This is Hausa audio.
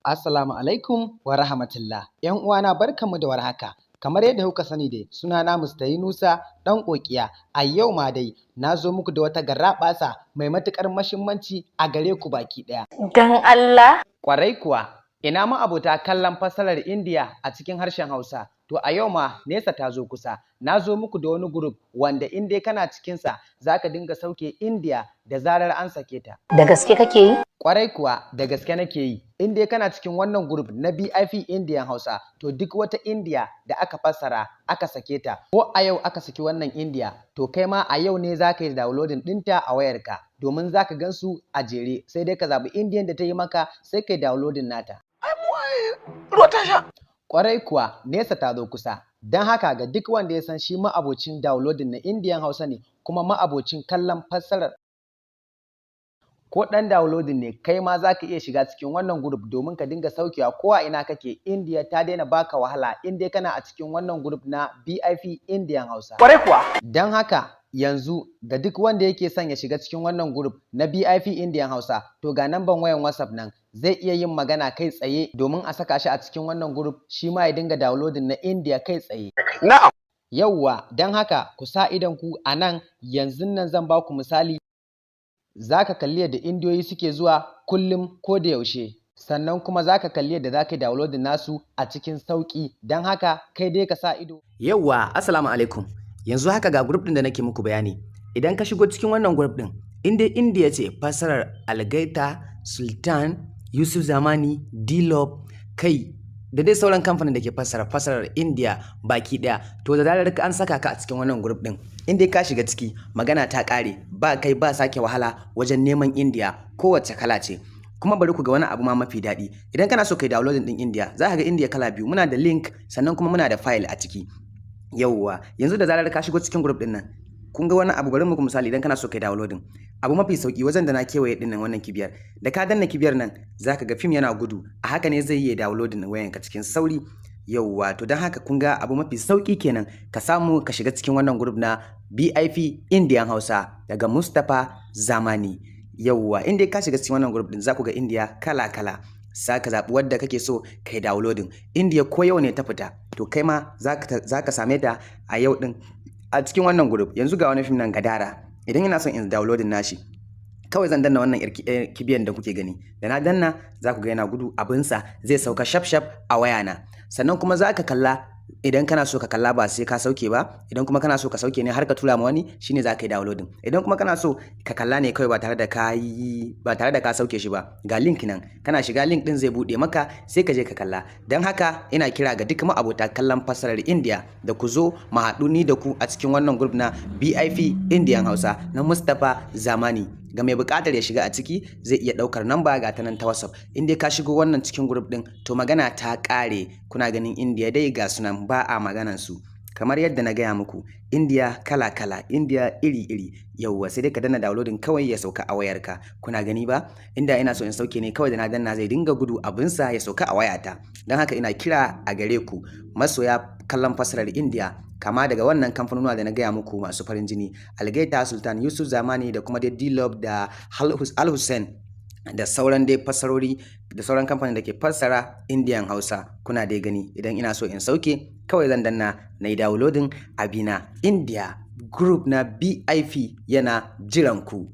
Assalamu alaikum wa rahmatullah. ‘Yan uwana barkanmu da warhaka. Kamar yadda kuka sani dai, sunana Mr. Yunusa ɗan ƙoƙiya. A yau ma dai na zo muku da wata garraɓasa mai matuƙar muhimmanci a gare ku baki ɗaya. Dan Allah? Ƙwarai kuwa, ina ma abota kallon fassarar Indiya a cikin harshen Hausa. To a yau ma nesa ta zo kusa. Na zo muku da wani group wanda in dai kana cikinsa za ka dinga sauke Indiya da zarar an sake ta. Da gaske kake yi? Ƙwarai kuwa da gaske nake yi. In dai kana cikin wannan group na BIP Indian Hausa, to duk wata Indiya da aka fassara aka sake ta, ko a yau aka saki wannan Indiya, to kai ma a yau ne za ka yi downloading ɗinta a wayarka, domin za ka gan su a jere, sai dai ka zaɓi Indiyan da ta yi maka sai ka yi downloading nata. Ruwa ta sha. Ƙwarai kuwa nesa ta zo kusa. Don haka ga duk wanda ya san shi ma'abocin downloading na Indian Hausa ne, kuma ma'abocin kallon fassarar ko ɗan downloading ne, kai ma za ka iya shiga cikin wannan group domin ka dinga saukewa ko a ina kake. Indiya ta daina baka wahala in dai kana a cikin wannan group na BIP Indian Hausa. Ƙwarai kuwa. Don haka yanzu ga duk wanda yake son ya shiga cikin wannan group na BIP Indian Hausa, to ga namban wayan WhatsApp nan, zai iya yin magana kai tsaye domin a saka shi a cikin wannan group, shi ma ya dinga downloading na Indiya kai tsaye. Na'am. Yauwa, don haka ku sa idonku a nan, yanzu nan zan ba ku misali. Za ka kalli yadda indiyoyi suke zuwa kullum ko da yaushe, sannan kuma za ka kalli yadda za ka yi downloading nasu a cikin sauƙi. Don haka kai dai ka sa ido. Yauwa, assalamu alaikum. Yanzu haka ga group ɗin da nake muku bayani. Idan ka shigo cikin wannan group ɗin, in dai Indiya ce fassarar Algaita, Sultan, Yusuf Zamani, D-Love, kai da dai sauran kamfanin da ke fassarar Indiya baki ɗaya, to da zarar an saka ka a cikin wannan group ɗin, in dai ka shiga ciki, magana ta ƙare, ba kai ba sake wahala wajen neman Indiya kowace kala ce. Kuma bari ku ga wani abu ma mafi daɗi. Idan kana so kai downloading ɗin Indiya, za ka ga Indiya kala biyu, muna da link sannan kuma muna da file a ciki. Yauwa, yanzu da zarar ka shigo cikin group ɗin nan, kun ga wani abu, bari muku misali. Idan kana so kai downloading, abu mafi sauki wajen da na kewaye ɗin nan, wannan kibiyar, da ka danna kibiyar nan za ka ga fim yana gudu, a haka ne zai yi downloading wayanka cikin sauri. Yauwa, to don haka kun ga abu mafi sauki kenan ka samu ka shiga cikin wannan group na BIP Indian Hausa daga Mustapha Zamani. Yauwa, in dai ka shiga cikin wannan group din za ku ga Indiya kala-kala. Sa ka zaɓi wadda kake so kai downloading. Indiya ko yau ne ta fita, to kai ma za ka same ta a yau din a cikin wannan group. Yanzu ga wani fim nan Gadara. Idan ina son in downloading nashi, kawai zan danna wannan kibiyan da kuke gani. Da na danna za ku ga yana gudu, abinsa zai sauka shaf-shaf a wayana. Sannan kuma za ka kalla, idan kana so ka kalla ba sai ka sauke ba, idan kuma kana so ka sauke ne har ka tura ma wani, shine za ka yi downloading. Idan kuma kana so ka kalla ne kawai ba tare da ka sauke shi ba, ga link nan, kana shiga link din zai bude maka sai ka je ka kalla. Don haka ina kira ga duk ma'abota kallon fassarar Indiya da ku zo mu haɗu ni da ku a cikin wannan group na BIP Indian Hausa na Mustapha Zamani. Ga mai buƙatar ya shiga a ciki zai iya ɗaukar namba ga ta nan ta WhatsApp. In dai ka shigo wannan cikin group ɗin, to magana ta ƙare. Kuna ganin Indiya dai ga sunan ba a maganan su. Kamar yadda na gaya muku, Indiya kala-kala, Indiya iri-iri. Yauwa, sai dai ka danna downloading kawai ya sauka a wayarka. Kuna gani ba? Inda ina so in sauke ne, kawai da na danna zai dinga gudu abinsa ya sauka a wayata. Don haka ina kira a gare ku masoya kallon fassarar Indiya, kama daga wannan kamfanonuwa da na gaya muku masu farin jini, Algaita, Sultan, Yusuf Zamani da kuma dai D-Love da Al Hussein da sauran dai fassarori da sauran kamfanin da ke fassara Indian Hausa. Kuna dai gani, idan ina so in sauke kawai zan danna na yi downloading abina. Indiya group na BIP yana jiran ku.